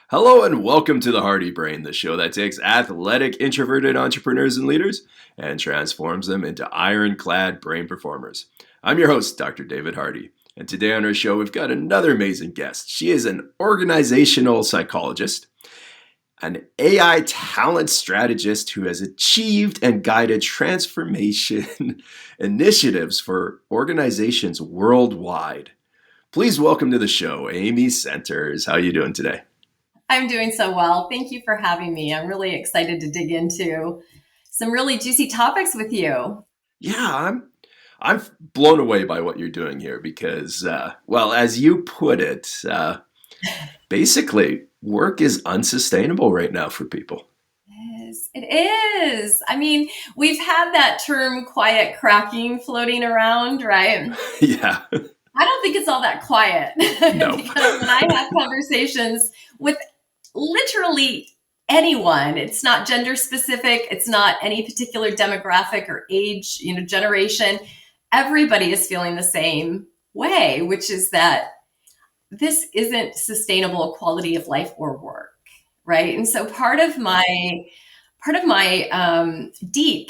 Hello and welcome to the Hardy Brain, the show that takes athletic, introverted entrepreneurs and leaders and transforms them into ironclad brain performers. I'm your host, Dr. David Hardy, and today on our show we've got another amazing guest. She is an organizational psychologist, an AI talent strategist who has achieved and guided transformation initiatives for organizations worldwide. Please welcome to the show, Amy Centers. How are you doing today? I'm doing so well. Thank you for having me. I'm really excited to dig into some really juicy topics with you. Yeah, I'm blown away by what you're doing here because, well, as you put it, basically work is unsustainable right now for people. It is. I mean, we've had that term quiet cracking floating around, right? Yeah, I don't think it's all that quiet no, because when I have conversations with literally anyone, it's not gender specific, it's not any particular demographic or age, generation. Everybody is feeling the same way, which is that this isn't sustainable quality of life or work, right? And so part of my deep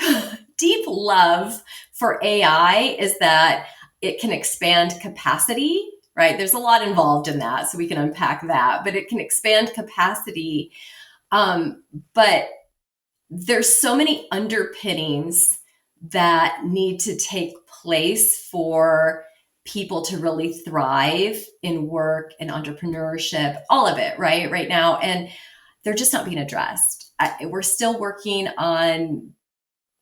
deep love for AI is that it can expand capacity, right? There's a lot involved in that, so we can unpack that, but it can expand capacity. Um, but there's so many underpinnings that need to take place for people to really thrive in work and entrepreneurship, all of it, right now. And they're just not being addressed. We're still working on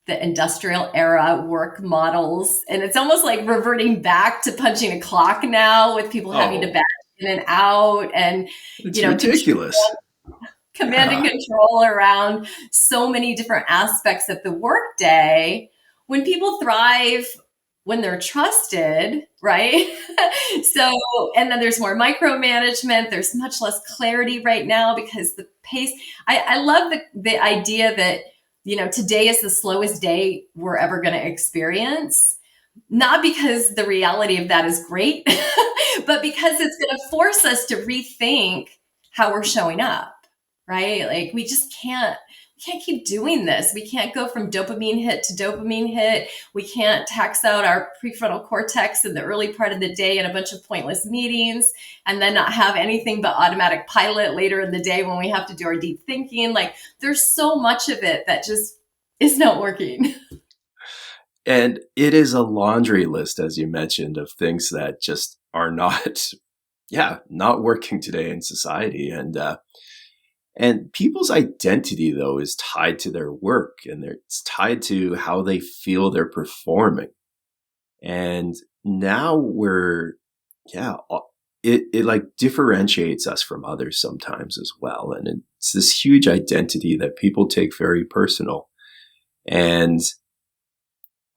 the industrial era work models. And it's almost like reverting back to punching a clock now with people having to oh, batch in and out and, it's control ridiculous. command and Yeah, control around so many different aspects of the workday. When people thrive when they're trusted, right? So, and then there's more micromanagement. There's much less clarity right now because the pace. I love the idea that today is the slowest day we're ever going to experience. Not because the reality of that is great, but because it's going to force us to rethink how we're showing up, right? Like we can't keep doing this. We can't go from dopamine hit to dopamine hit. We can't tax out our prefrontal cortex in the early part of the day in a bunch of pointless meetings and then not have anything but automatic pilot later in the day when we have to do our deep thinking. Like there's so much of it that just is not working. and it is a laundry list, as you mentioned, of things that just are not, yeah, not working today in society, and people's identity, though, is tied to their work and it's tied to how they feel they're performing. And now yeah, it like differentiates us from others sometimes as well. And it's this huge identity that people take very personal. And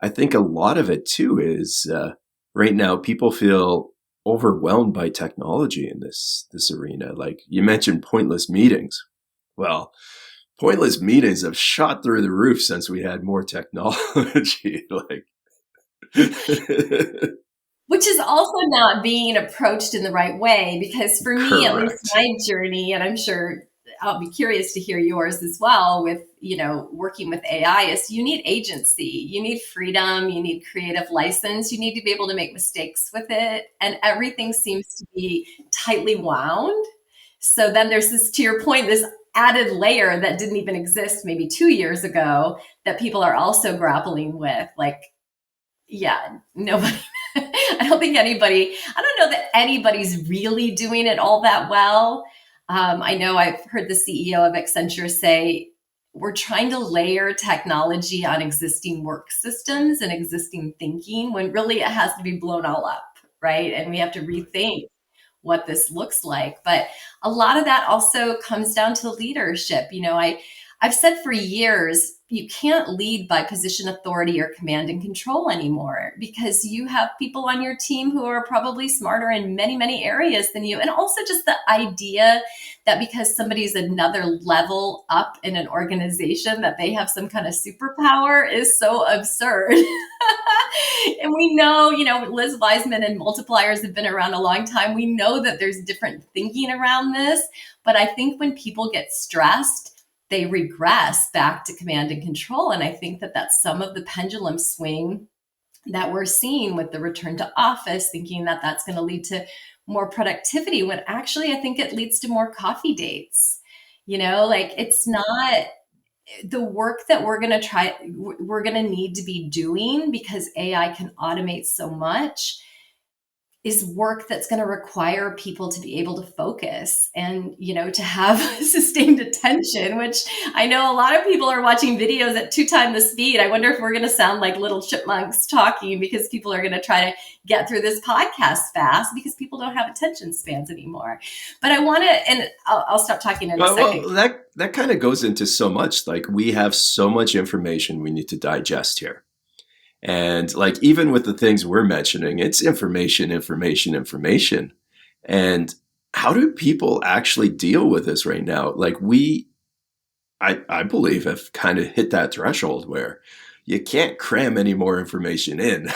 I think a lot of it too is right now people feel overwhelmed by technology in this arena. Like you mentioned, pointless meetings. Well, pointless meetings have shot through the roof since we had more technology. Like, Which is also not being approached in the right way, because for me, at least correct. my journey, and I'm sure I'll be curious to hear yours as well with, working with AI, is you need agency, you need freedom, you need creative license, you need to be able to make mistakes with it. And everything seems to be tightly wound. So then there's this, to your point, this added layer that didn't even exist maybe 2 years ago that people are also grappling with. Like, yeah, nobody, I don't know that anybody's really doing it all that well. I know I've heard the CEO of Accenture say, we're trying to layer technology on existing work systems and existing thinking when really it has to be blown all up, right? And we have to rethink what this looks like. But a lot of that also comes down to leadership. I've said for years, you can't lead by position, authority, or command and control anymore, because you have people on your team who are probably smarter in many, many areas than you. And also just the idea that because somebody's another level up in an organization that they have some kind of superpower is so absurd. And we know, Liz Wiseman and multipliers have been around a long time. We know that there's different thinking around this. But I think when people get stressed, they regress back to command and control. And I think that that's some of the pendulum swing that we're seeing with the return to office, thinking that that's going to lead to more productivity, when actually I think it leads to more coffee dates. It's not the work that we're going to need to be doing, because AI can automate so much, is work that's going to require people to be able to focus and, to have sustained attention, which I know a lot of people are watching videos at 2 times the speed. I wonder if we're going to sound like little chipmunks talking, because people are going to try to get through this podcast fast, because people don't have attention spans anymore. But I want to, and I'll stop talking in a second. Well, that kind of goes into so much. Like, we have so much information we need to digest here. And like, even with the things we're mentioning, it's information. And how do people actually deal with this right now? Like, I believe, have kind of hit that threshold where you can't cram any more information in.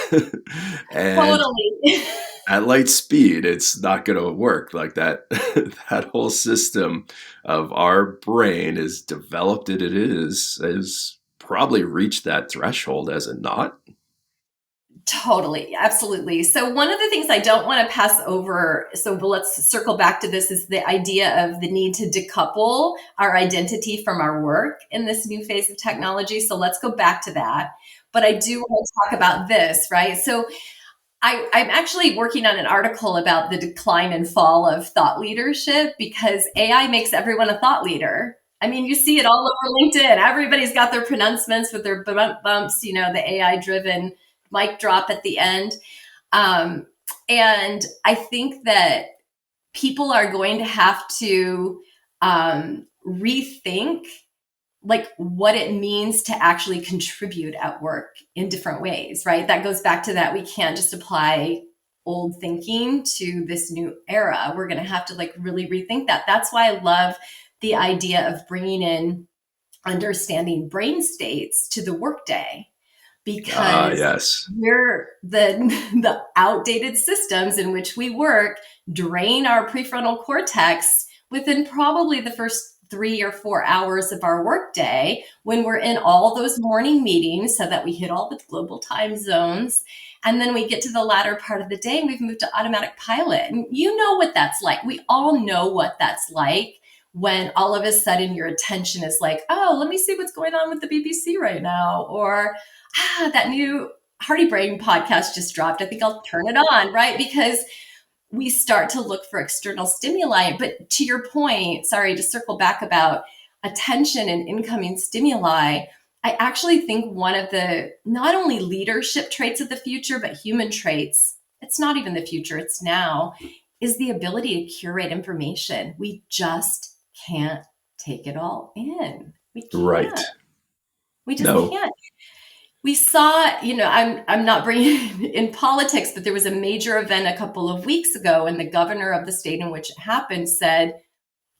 And Totally. at light speed, it's not going to work like that. That whole system of our brain is developed, it is probably reached that threshold, as it not? Totally. Absolutely. So one of the things I don't want to pass over, so let's circle back to this, is the idea of the need to decouple our identity from our work in this new phase of technology. So let's go back to that. But I do want to talk about this, right? So I'm actually working on an article about the decline and fall of thought leadership, because AI makes everyone a thought leader. I mean, you see it all over LinkedIn. Everybody's got their pronouncements with their bumps, the AI driven mic drop at the end. And I think that people are going to have to rethink like what it means to actually contribute at work in different ways, right? That goes back to that we can't just apply old thinking to this new era. We're going to have to like really rethink that. That's why I love the idea of bringing in understanding brain states to the workday, because Yes. we're the outdated systems in which we work drain our prefrontal cortex within probably the first 3 or 4 hours of our workday, when we're in all those morning meetings so that we hit all the global time zones. And then we get to the latter part of the day and we've moved to automatic pilot. And you know what that's like. We all know what that's like, when all of a sudden your attention is like, oh, let me see what's going on with the BBC right now. Or, that new Hardy Brain podcast just dropped. I think I'll turn it on, right? Because we start to look for external stimuli. But to your point, sorry, to circle back about attention and incoming stimuli, I actually think one of the not only leadership traits of the future, but human traits, it's not even the future, it's now, is the ability to curate information. We just can't take it all in. We can't. Right. We just can't. We saw, I'm not bringing in politics, but there was a major event a couple of weeks ago, and the governor of the state in which it happened said,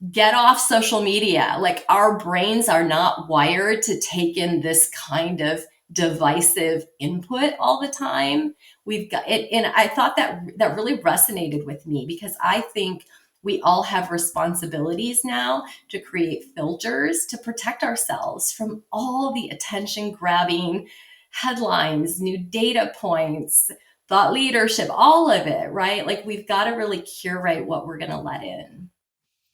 get off social media. Like, our brains are not wired to take in this kind of divisive input all the time. We've got it. And I thought that really resonated with me, because I think we all have responsibilities now to create filters to protect ourselves from all the attention grabbing headlines, new data points, thought leadership, all of it, right? Like, we've got to really curate what we're going to let in.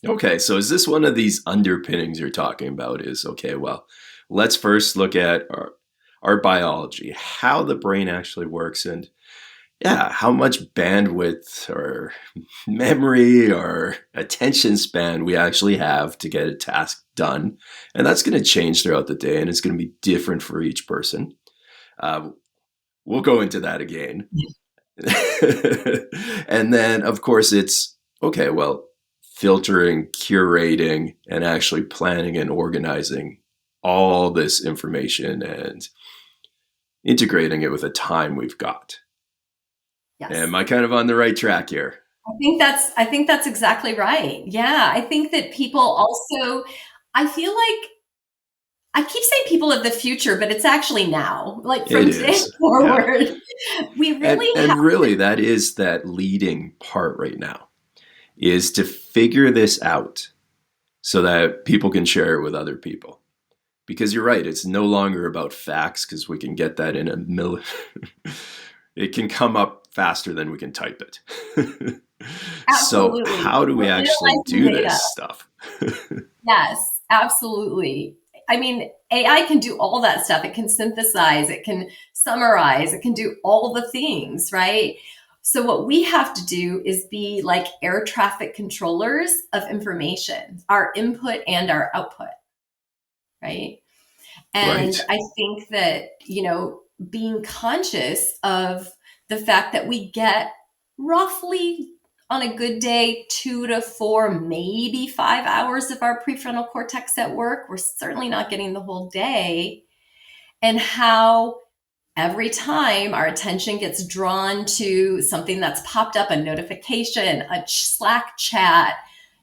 Okay, so is this one of these underpinnings you're talking about? Is, okay, well, let's first look at our biology, how the brain actually works, and how much bandwidth or memory or attention span we actually have to get a task done. And that's going to change throughout the day, and it's going to be different for each person. We'll go into that again. And then, of course, it's, okay, well, filtering, curating, and actually planning and organizing all this information and integrating it with the time we've got. Am Yes. I kind of on the right track here? I think that's exactly right. Yeah. I think that people also, I feel like I keep saying people of the future, but it's actually now. Like It from today is. Yeah. forward, we really have And really that is that leading part right now, is to figure this out so that people can share it with other people. Because you're right, it's no longer about facts because we can get that in a it can come up faster than we can type it. So absolutely. how do we We're actually analyzing do data. this stuff? Yes, absolutely. I mean, AI can do all that stuff. It can synthesize, it can summarize, it can do all the things, right? So, what we have to do is be like air traffic controllers of information, our input and our output, right? And Right. I think that, being conscious of the fact that we get roughly on a good day 2 to 4, maybe 5 hours of our prefrontal cortex at work. We're certainly not getting the whole day. And how every time our attention gets drawn to something that's popped up, a notification, a Slack chat,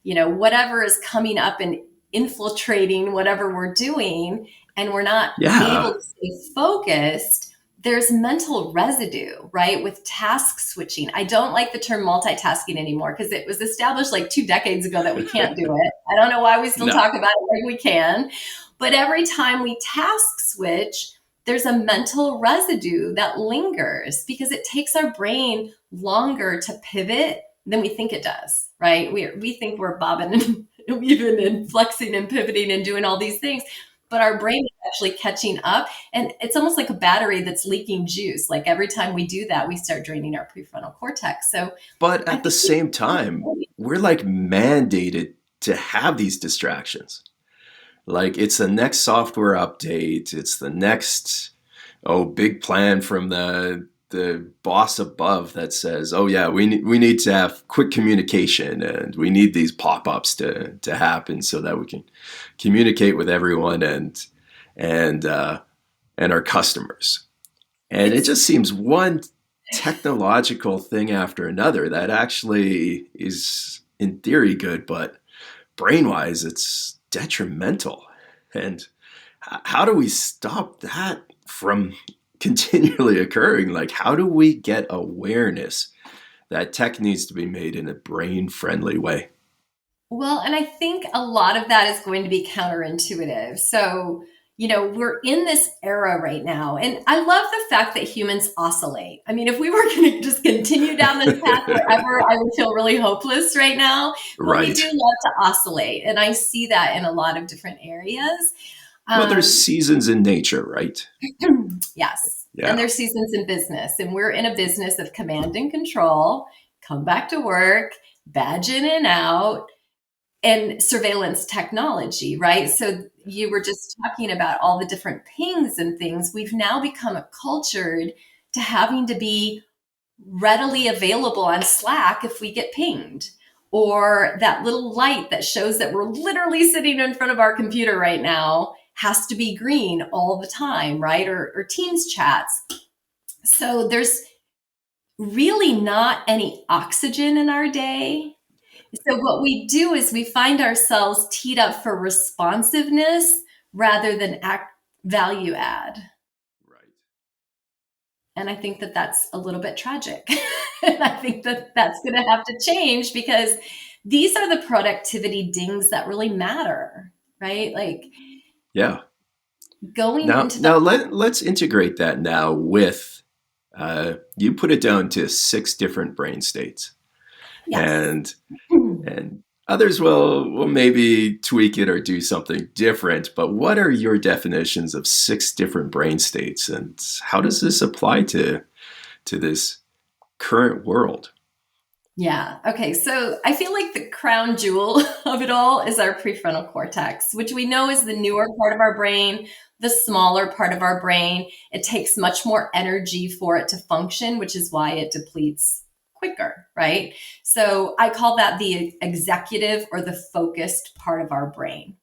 whatever is coming up and infiltrating whatever we're doing, and we're not able Yeah. to stay focused, there's mental residue, right? With task switching. I don't like the term multitasking anymore because it was established like 2 decades ago that we can't do it. I don't know why we still No. talk about it like we can. But every time we task switch, there's a mental residue that lingers because it takes our brain longer to pivot than we think it does, right? We think we're bobbing and weaving and flexing and pivoting and doing all these things, but our brain is actually catching up. And it's almost like a battery that's leaking juice. Like every time we do that, we start draining our prefrontal cortex. So But I at the think same time, we're like mandated to have these distractions. Like it's the next software update, it's the next big plan from the boss above that says, "Oh yeah, we need to have quick communication and we need these pop-ups to happen so that we can communicate with everyone and and our customers." And it it's just seems one technological thing after another that actually is in theory good, but brain-wise it's detrimental. And how do we stop that from continually occurring? Like, how do we get awareness that tech needs to be made in a brain friendly way? Well, and I think a lot of that is going to be counterintuitive. So, we're in this era right now. And I love the fact that humans oscillate. I mean, if we were going to just continue down this path forever, I would feel really hopeless right now. But we do Right. love to oscillate. And I see that in a lot of different areas. Well, there's Um, seasons in nature, right? yes. And Yeah. there's seasons in business. And we're in a business of command and control, come back to work, badge in and out, and surveillance technology, right? So you were just talking about all the different pings and things. We've now become cultured to having to be readily available on Slack if we get pinged, or that little light that shows that we're literally sitting in front of our computer right now has to be green all the time, right? Or Teams chats. So there's really not any oxygen in our day. So what we do is we find ourselves teed up for responsiveness rather than value add. Right. And I think that that's a little bit tragic. And I think that that's going to have to change because these are the productivity dings that really matter, right? Like Yeah. going Now, into the now let's integrate that now with you put it down to 6 different brain states, yes. and and others will maybe tweak it or do something different. But what are your definitions of 6 different brain states, and how does this apply to this current world? Yeah. Okay. So I feel like the crown jewel of it all is our prefrontal cortex, which we know is the newer part of our brain, the smaller part of our brain. It takes much more energy for it to function, which is why it depletes quicker, right? So I call that the executive or the focused part of our brain.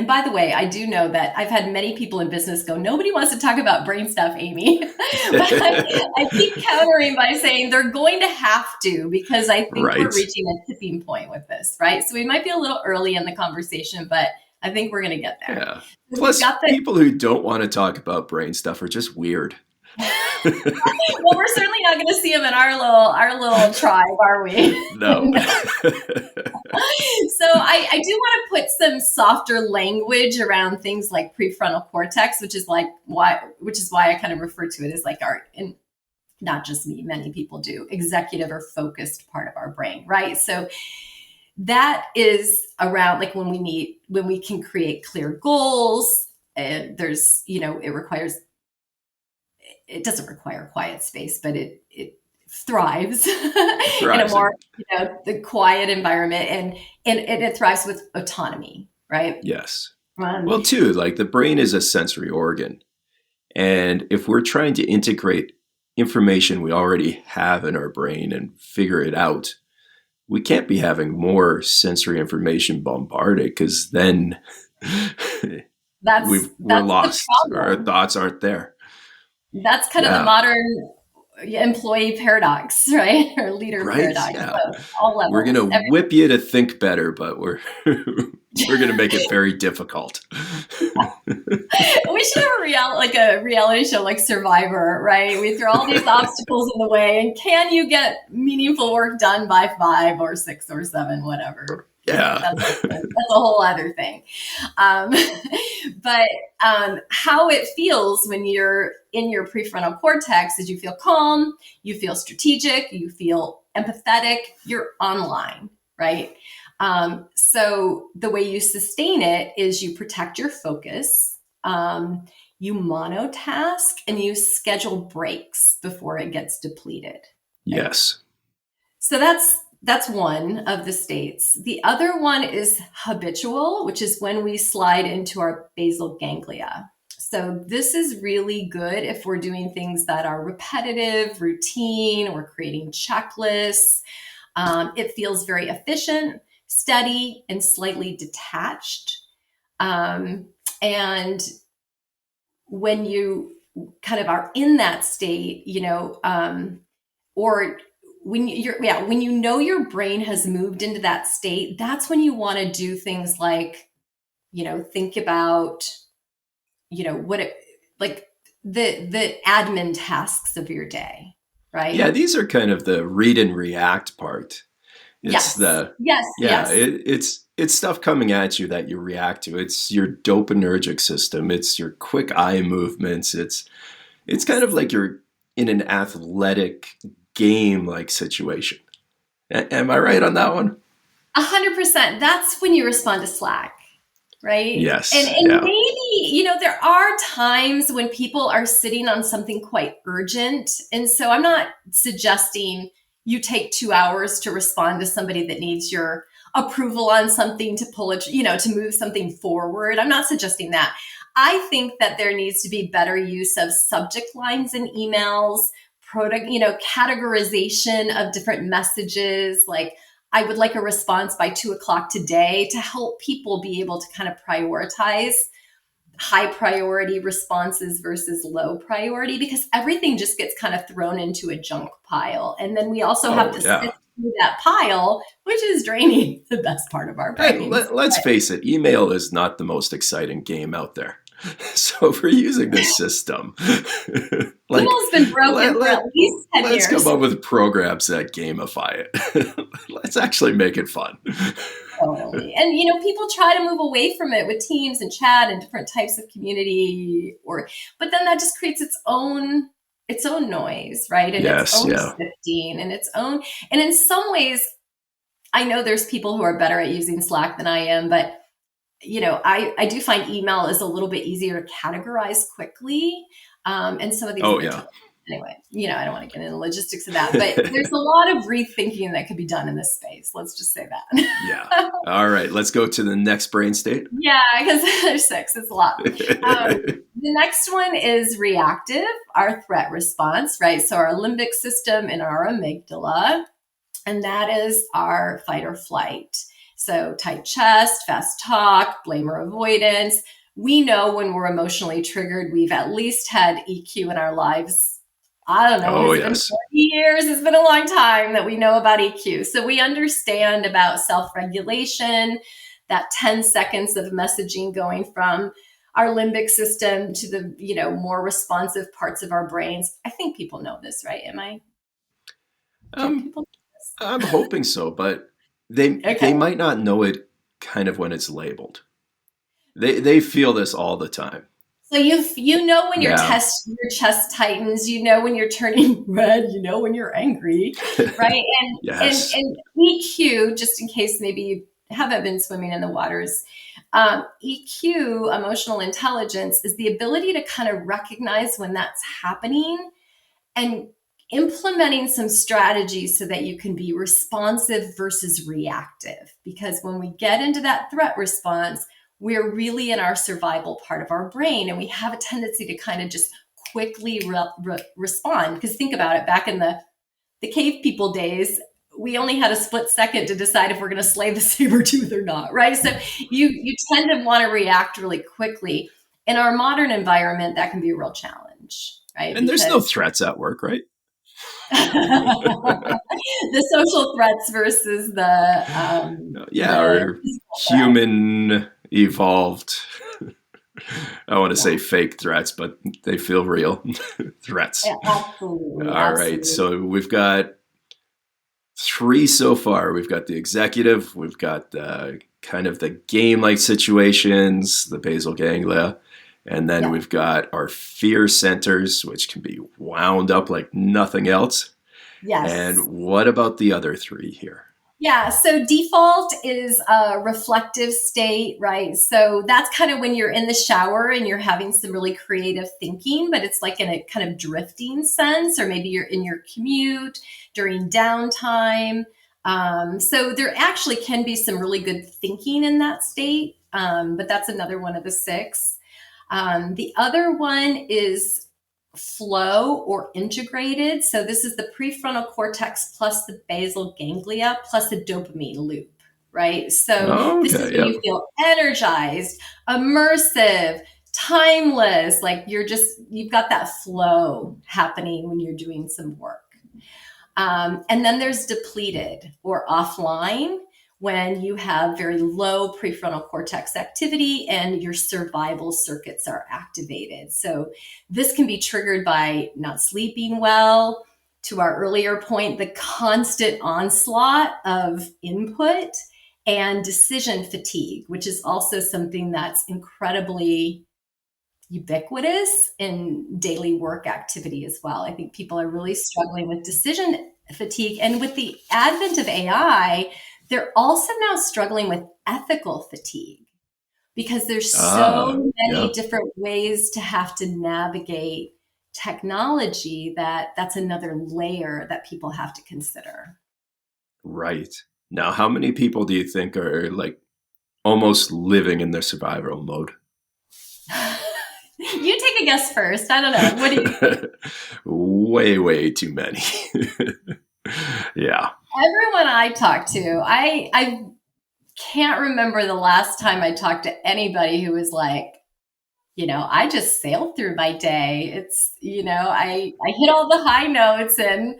And by the way, I do know that I've had many people in business go, nobody wants to talk about brain stuff, Amy. But I keep countering by saying they're going to have to, because I think we're Right. reaching a tipping point with this, right? So we might be a little early in the conversation, but I think we're going to get there. Yeah. So we've Plus, got the people who don't want to talk about brain stuff are just weird. well, we're certainly not going to see them in our little tribe, are we? No. No. So I do want to put some softer language around things like prefrontal cortex, which is why I kind of refer to it as like our, and not just me, many people do, executive or focused part of our brain, right? So that is around like when we can create clear goals. There's, it doesn't require quiet space, but it thrives in a Thrives more, in. the quiet environment, and it thrives with autonomy, right? Yes. Um, Well, too, like the brain is a sensory organ. And if we're trying to integrate information we already have in our brain and figure it out, we can't be having more sensory information bombarded, because then that's we're the lost. Our problem. thoughts aren't there. That's kind of the Yeah. modern employee paradox, right? Or leader Right. paradox. Yeah. So all We're levels. gonna whip you to think better, but we're we're gonna make it very difficult. We should have a reality show like Survivor, right? We throw all these obstacles in the way, and can you get meaningful work done by 5 or 6 or 7, whatever? Yeah. That's a whole other thing. Um, but how it feels when you're in your prefrontal cortex is you feel calm, you feel strategic, you feel empathetic, you're online, right? So the way you sustain it is you protect your focus, you monotask, and you schedule breaks before it gets depleted. Right? Yes. So that's one of the states. The other one is habitual, which is when we slide into our basal ganglia. So this is really good if we're doing things that are repetitive, routine, or creating checklists. It feels very efficient, steady, and slightly detached. And when you kind of are in that state, or when your brain has moved into that state, that's when you want to do things like, think about, what it like the admin tasks of your day, Yeah, right? these are kind of the read and react part. It's Yes, the yes, yeah, yes. it's stuff coming at you that you react to. It's your dopaminergic system. It's your quick eye movements. It's kind of like you're in an athletic game like situation. Am I right on that one? 100%. That's when you respond to Slack, right? And Yes. and Yeah. maybe, there are times when people are sitting on something quite urgent. And so I'm not suggesting you take 2 hours to respond to somebody that needs your approval on something to pull it, to move something forward. I'm not suggesting that. I think that there needs to be better use of subject lines in emails, categorization of different messages, like I would like a response by 2 o'clock today, to help people be able to kind of prioritize high priority responses versus low priority, because everything just gets kind of thrown into a junk pile. And then we also have Oh, to yeah. sift through that pile, which is draining the best part of our And brains. let's face it, email is not the most exciting game out there. So if we're using this system, like Email's been broken let, for at let, least 10 let's come years. up with programs that gamify it. Let's actually make it fun. Totally. And people try to move away from it with Teams and chat and different types of community, but then that just creates its own noise, right? And its Yes, own yeah. sifting and its own, and in some ways, I know there's people who are better at using Slack than I am, but I do find email is a little bit easier to categorize quickly. And some of these Oh, other yeah. tools, anyway, I don't want to get into the logistics of that, but there's a lot of rethinking that could be done in this space. Let's just say Yeah. that. All right, let's go to the next brain state. Yeah, because there's 6. It's a lot. The next one is reactive, our threat response, right? So our limbic system and our amygdala, and that is our fight or flight. So tight chest, fast talk, blame or avoidance. We know when we're emotionally triggered, we've at least had EQ in our lives. I don't know, Oh, has it been yes. 40 years? It's been a long time that we know about EQ. So we understand about self-regulation, that 10 seconds of messaging going from our limbic system to the, more responsive parts of our brains. I think people know this, right? Do Um, people know I'm hoping so, but they Okay. might not know it kind of when it's labeled. They feel this all the time. So you know when Yeah. your chest tightens, you know when you're turning red, you know when you're angry, right? And Yes. and EQ, just in case maybe you haven't been swimming in the waters, EQ, emotional intelligence, is the ability to kind of recognize when that's happening and implementing some strategies so that you can be responsive versus reactive. Because when we get into that threat response, we're really in our survival part of our brain, and we have a tendency to kind of just quickly respond. Because think about it, back in the cave people days, we only had a split second to decide if we're going to slay the saber tooth or not, right? So you tend to want to react really quickly. In our modern environment, that can be a real challenge, right? And there's no Because threats at work, right? the social threats versus Yeah, the or physical threat. human evolved. I want to Yeah, say fake threats, but they feel real threats. yeah, absolutely, All right. absolutely. So we've got three so far. We've got the executive, we've got kind of the game like situations, the basal ganglia, and then Yeah. we've got our fear centers, which can be wound up like nothing else. And Yes. what about the other three here? Yeah, so default is a reflective state, right? So that's kind of when you're in the shower and you're having some really creative thinking, but it's like in a kind of drifting sense, or maybe you're in your commute during downtime. So there actually can be some really good thinking in that state, but that's another one of the six. The other one is flow or integrated. So this is the prefrontal cortex plus the basal ganglia plus a dopamine loop, right? So Oh, this is okay. when Yep. you feel energized, immersive, timeless, like you've got that flow happening when you're doing some work. And then there's depleted or offline, when you have very low prefrontal cortex activity and your survival circuits are activated. So this can be triggered by not sleeping well, to our earlier point, the constant onslaught of input, and decision fatigue, which is also something that's incredibly ubiquitous in daily work activity as well. I think people are really struggling with decision fatigue. And with the advent of AI, they're also now struggling with ethical fatigue, because there's Ah, so many yeah. different ways to have to navigate technology, that's another layer that people have to consider. Right. Now, how many people do you think are like almost living in their survival mode? You take a guess first. I don't know. What do you think? Way, way too many. Yeah. Everyone I talk to, I can't remember the last time I talked to anybody who was like, I just sailed through my day. It's, I hit all the high notes, and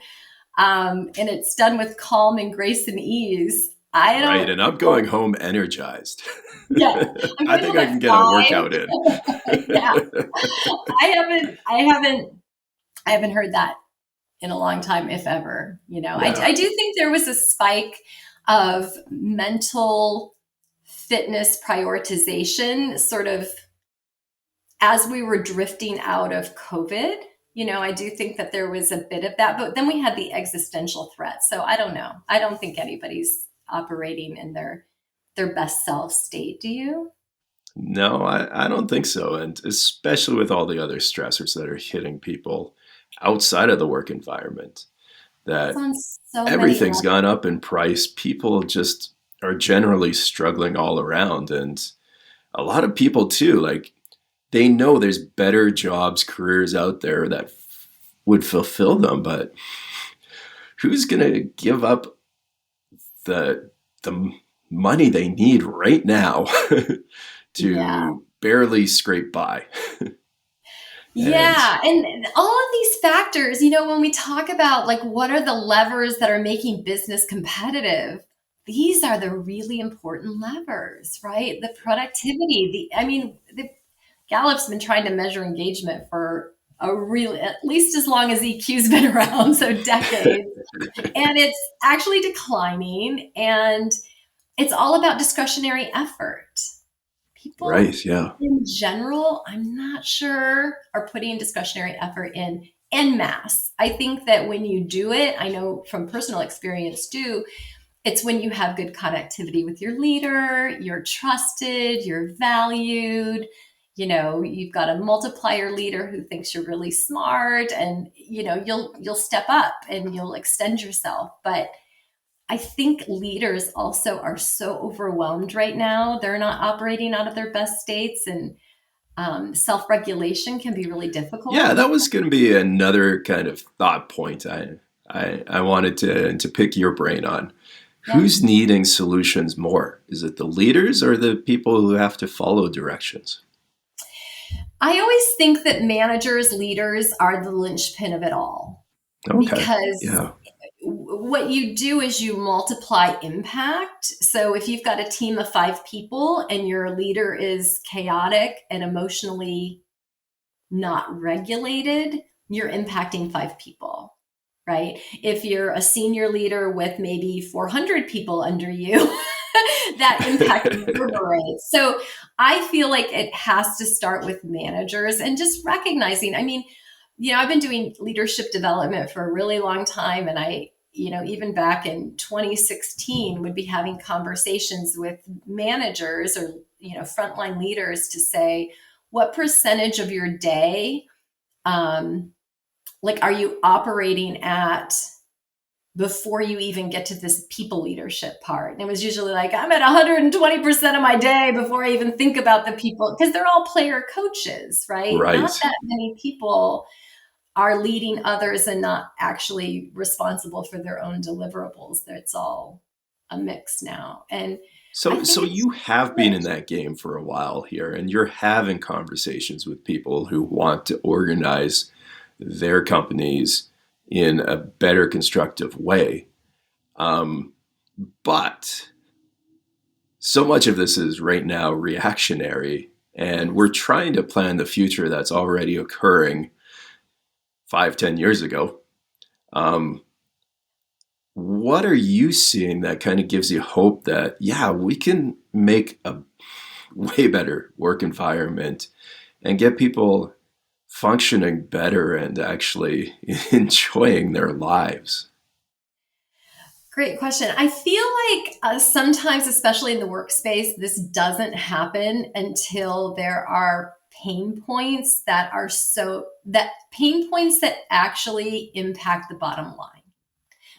it's done with calm and grace and ease. I Right. don't And I'm going know. home energized. Yeah, I'm I going think home I at can get a workout in. 5. Yeah, I haven't heard that in a long time, if ever. Yeah. I do think there was a spike of mental fitness prioritization, sort of as we were drifting out of COVID. I do think that there was a bit of that, but then we had the existential threat. So I don't know. I don't think anybody's operating in their best self state. Do you? No, I don't think so. And especially with all the other stressors that are hitting people outside of the work environment, It's that on so many everything's levels. gone up in price. People just are generally struggling all around. And a lot of people, too, like they know there's better jobs, careers out there that would fulfill them, but who's going to give up the money they need right now Yeah. to barely scrape by. And Yeah. And all of these factors, when we talk about like what are the levers that are making business competitive, these are the really important levers, right? The productivity, the Gallup's been trying to measure engagement for at least as long as EQ's been around, so decades. And it's actually declining. And it's all about discretionary effort. People right, yeah. in general, I'm not sure, are putting discretionary effort in en masse. I think that when you do it, I know from personal experience too, it's when you have good connectivity with your leader, you're trusted, you're valued, you've got a multiplier leader who thinks you're really smart, and you'll step up and you'll extend yourself. But I think leaders also are so overwhelmed right now. They're not operating out of their best states, and self-regulation can be really Yeah, difficult. that was going to be another kind of thought point I wanted to pick your brain on. Yeah. Who's needing solutions more? Is it the leaders or the people who have to follow directions? I always think that managers, leaders are the linchpin of it all, Okay. because Yeah. what you do is you multiply impact. So if you've got a team of 5 people and your leader is chaotic and emotionally not regulated, you're impacting 5 people, right? If you're a senior leader with maybe 400 people under you, that impact reverberates. So I feel like it has to start with managers and just recognizing. I've been doing leadership development for a really long time. And even back in 2016, would be having conversations with managers or, frontline leaders to say, what percentage of your day, are you operating at before you even get to this people leadership part? And it was usually like, I'm at 120% of my day before I even think about the people, because they're all player coaches, right? Not Right. that many people are leading others and not actually responsible for their own deliverables. It's all a mix now. And I So think it's you have been good. in that game for a while here, and you're having conversations with people who want to organize their companies in a better constructive way. Um, but so much of this is right now reactionary, and we're Yes. trying to plan the future that's already occurring 5, 10 years ago. Um, what are you seeing that kind of gives you hope that, yeah, we can make a way better work environment and get people functioning better and actually enjoying their lives? Great question. I feel like sometimes, especially in the workspace, this doesn't happen until there are pain points that actually impact the bottom line,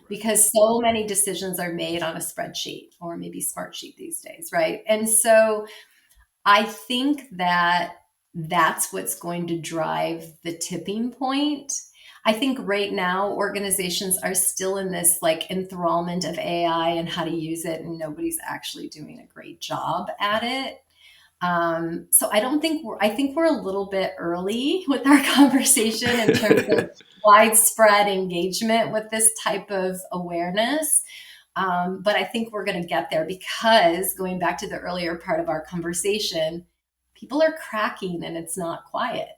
because so many decisions are made on a spreadsheet or maybe smart sheet these days, right? And so I think that that's what's going to drive the tipping point. I think right now organizations are still in this like enthrallment of AI and how to use it, and nobody's actually doing a great job at it. So I think we're a little bit early with our conversation in terms of widespread engagement with this type of awareness. But I think we're going to get there, because going back to the earlier part of our conversation, people are cracking and it's not quiet.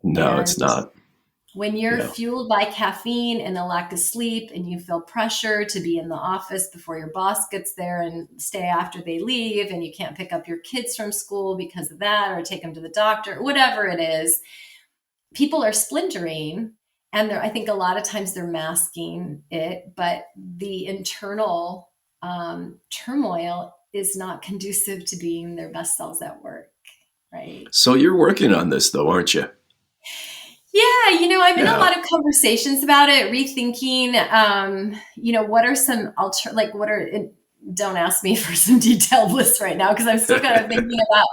No, And it's not. when you're Yeah. fueled by caffeine and a lack of sleep, and you feel pressure to be in the office before your boss gets there and stay after they leave, and you can't pick up your kids from school because of that, or take them to the doctor, whatever it is, people are splintering. And I think a lot of times they're masking it, but the internal turmoil is not conducive to being their best selves at work, right? So you're working on this though, aren't you? Yeah, I'm in a Yeah. lot of conversations about it, rethinking, what are some what are, don't ask me for some detailed lists right now, because I'm still kind of thinking about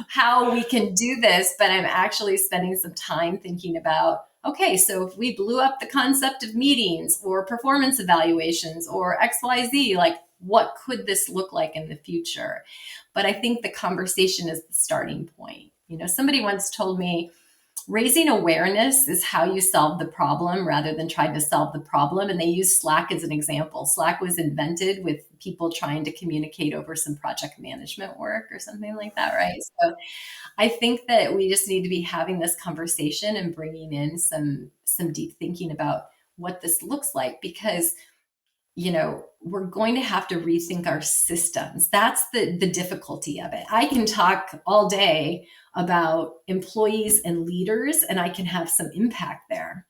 how we can do this, but I'm actually spending some time thinking about, okay, so if we blew up the concept of meetings or performance evaluations or XYZ, like what could this look like in the future? But I think the conversation is the starting point. Somebody once told me, raising awareness is how you solve the problem rather than trying to solve the problem. And they use Slack as an example. Slack was invented with people trying to communicate over some project management work or something like that, right? So I think that we just need to be having this conversation and bringing in some deep thinking about what this looks like, because we're going to have to rethink our systems. That's the difficulty of it. I can talk all day about employees and leaders, and I can have some impact there.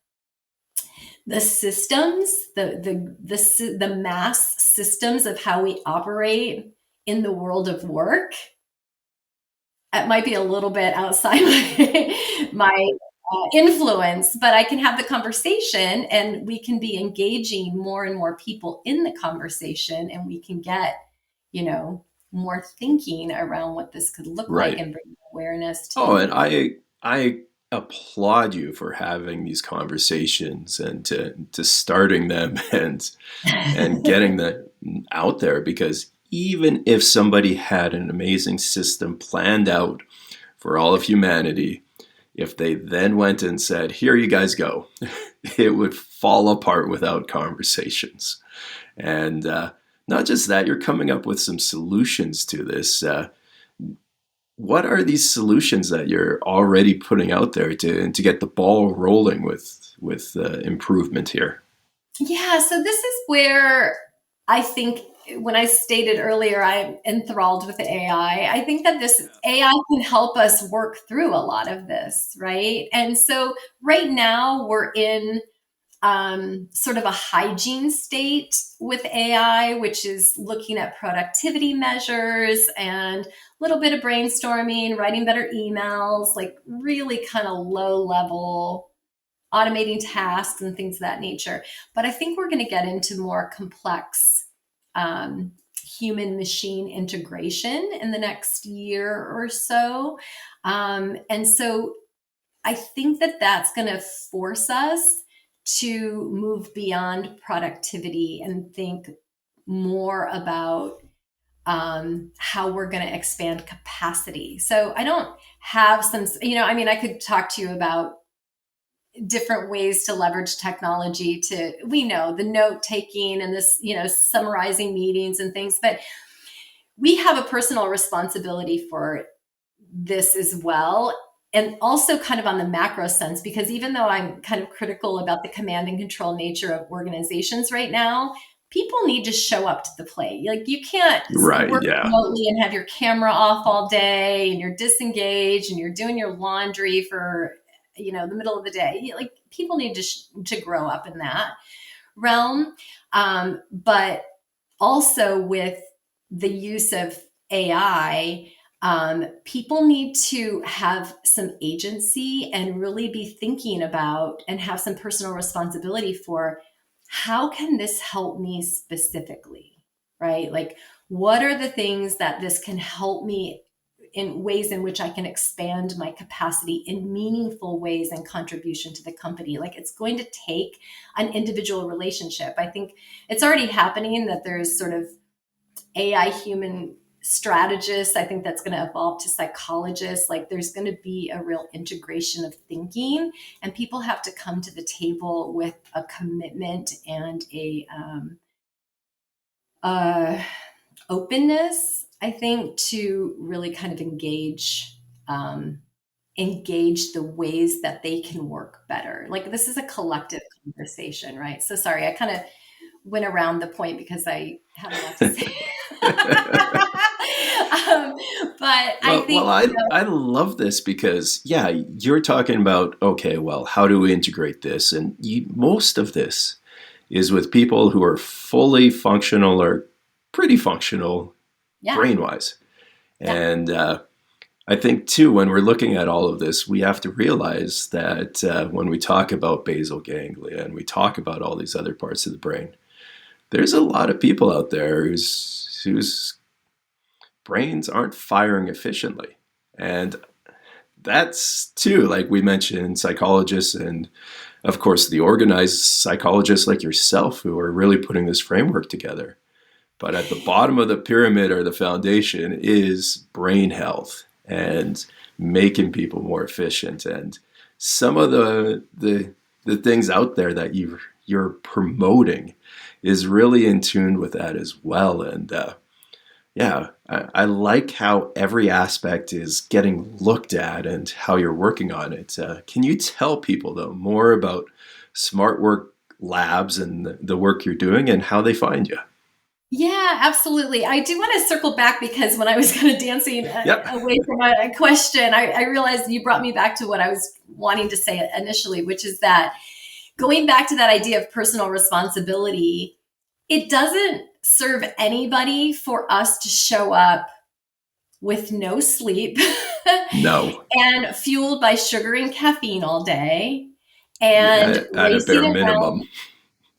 The systems, the mass systems of how we operate in the world of work, it might be a little bit outside my influence, but I can have the conversation, and we can be engaging more and more people in the conversation, and we can get, more thinking around what this could look like Right. and bring awareness Oh, to. and I applaud you for having these conversations and to starting them and getting them out there, because even if somebody had an amazing system planned out for all of humanity, if they then went and said, here you guys go, it would fall apart without conversations. And not just that, you're coming up with some solutions to this. What are these solutions that you're already putting out there to get the ball rolling with improvement here? Yeah, so this is where I think, when I stated earlier, I'm enthralled with AI. I think that this AI can help us work through a lot of this, right? And so right now we're in sort of a hygiene state with AI, which is looking at productivity measures and a little bit of brainstorming, writing better emails, like really kind of low level automating tasks and things of that nature. But I think we're going to get into more complex human machine integration in the next year or so. And so I think that that's going to force us to move beyond productivity and think more about how we're going to expand capacity. So I don't have some, I could talk to you about different ways to leverage technology to, we know the note taking and this, summarizing meetings and things, but we have a personal responsibility for this as well. And also kind of on the macro sense, because even though I'm kind of critical about the command and control nature of organizations right now, people need to show up to the plate. Like, you can't Right. work Yeah. remotely and have your camera off all day and you're disengaged and you're doing your laundry for, the middle of the day. Like, people need to grow up in that realm. But also with the use of AI, people need to have some agency and really be thinking about and have some personal responsibility for, how can this help me specifically, right? Like, what are the things that this can help me in ways in which I can expand my capacity in meaningful ways and contribution to the company? Like, it's going to take an individual relationship. I think it's already happening that there's sort of AI human strategists. I think that's going to evolve to psychologists. Like, there's going to be a real integration of thinking, and people have to come to the table with a commitment and a openness, I think, to really kind of engage the ways that they can work better. Like, this is a collective conversation, right? So sorry, I kind of went around the point because I have a lot to say. But I think, I love this because, yeah, you're talking about, okay, well, how do we integrate this? And most of this is with people who are fully functional or pretty functional yeah, brain-wise. yeah, And I think, too, when we're looking at all of this, we have to realize that when we talk about basal ganglia and we talk about all these other parts of the brain, there's a lot of people out there whose brains aren't firing efficiently. And that's, too, like we mentioned, psychologists and, of course, the organized psychologists like yourself who are really putting this framework together. But at the bottom of the pyramid or the foundation is brain health and making people more efficient. And some of the things out there that you're promoting is really in tune with that as well. And yeah, I like how every aspect is getting looked at and how you're working on it. Can you tell people, though, more about Smart Work Labs and the work you're doing and how they find you? Yeah, absolutely. I do want to circle back because when I was kind of dancing Yep. away from a question, I realized you brought me back to what I was wanting to say initially, which is that going back to that idea of personal responsibility, it doesn't serve anybody for us to show up with no sleep No. and fueled by sugar and caffeine all day and At a bare racing minimum. around.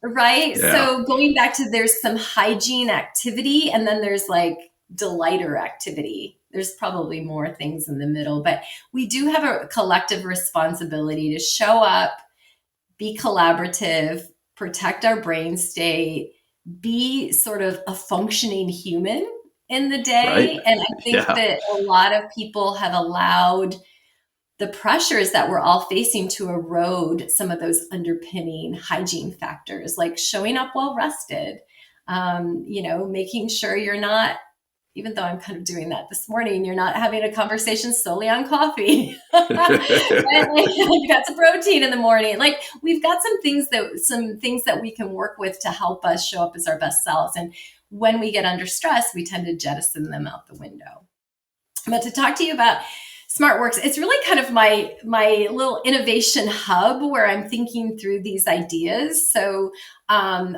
Right. Yeah. So going back to there's some hygiene activity and then there's like delighter activity. There's probably more things in the middle, but we do have a collective responsibility to show up, be collaborative, protect our brain state, be sort of a functioning human in the Right. day. And I think Yeah. that a lot of people have allowed the pressures that we're all facing to erode some of those underpinning hygiene factors, like showing up well rested, making sure you're not, even though I'm kind of doing that this morning, you're not having a conversation solely on coffee. Right? Like, you got some protein in the morning. Like we've got some things that we can work with to help us show up as our best selves. And when we get under stress, we tend to jettison them out the window. But to talk to you about SmartWorks, it's really kind of my little innovation hub where I'm thinking through these ideas. So I'm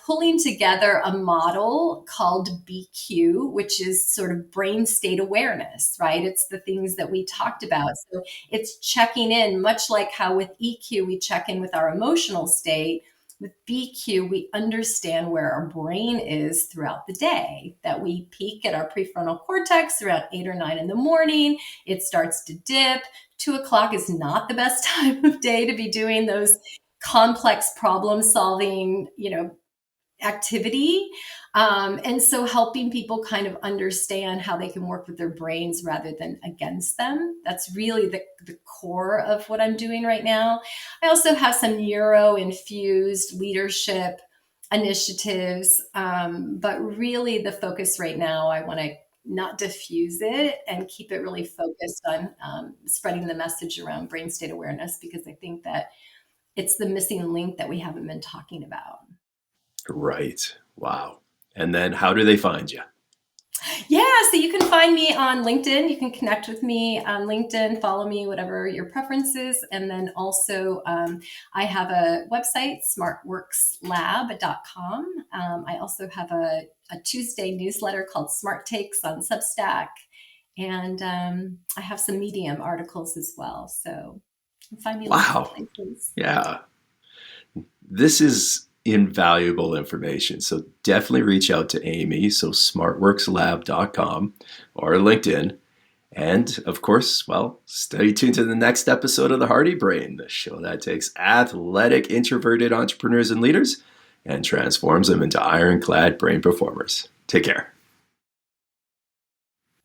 pulling together a model called BQ, which is sort of brain state awareness, right? It's the things that we talked about. So it's checking in, much like how with EQ we check in with our emotional state. With BQ, we understand where our brain is throughout the day, that we peak at our prefrontal cortex around 8 or 9 in the morning. It starts to dip. 2 o'clock is not the best time of day to be doing those complex problem solving, activity. And so helping people kind of understand how they can work with their brains rather than against them. That's really the core of what I'm doing right now. I also have some neuro infused leadership initiatives. But really the focus right now, I want to not diffuse it and keep it really focused on spreading the message around brain state awareness, because I think that it's the missing link that we haven't been talking about. Right. Wow. And then how do they find you? Yeah, so you can find me on LinkedIn. You can connect with me on LinkedIn, follow me, whatever your preference is. And then also, I have a website, smartworkslab.com. I also have a Tuesday newsletter called Smart Takes on Substack. And I have some Medium articles as well. So you can find me lots of Wow. places. Yeah. This is invaluable information. So definitely reach out to Amy. So smartworkslab.com or LinkedIn. And of course, well, stay tuned to the next episode of The Hardy Brain, the show that takes athletic, introverted entrepreneurs and leaders and transforms them into ironclad brain performers. Take care.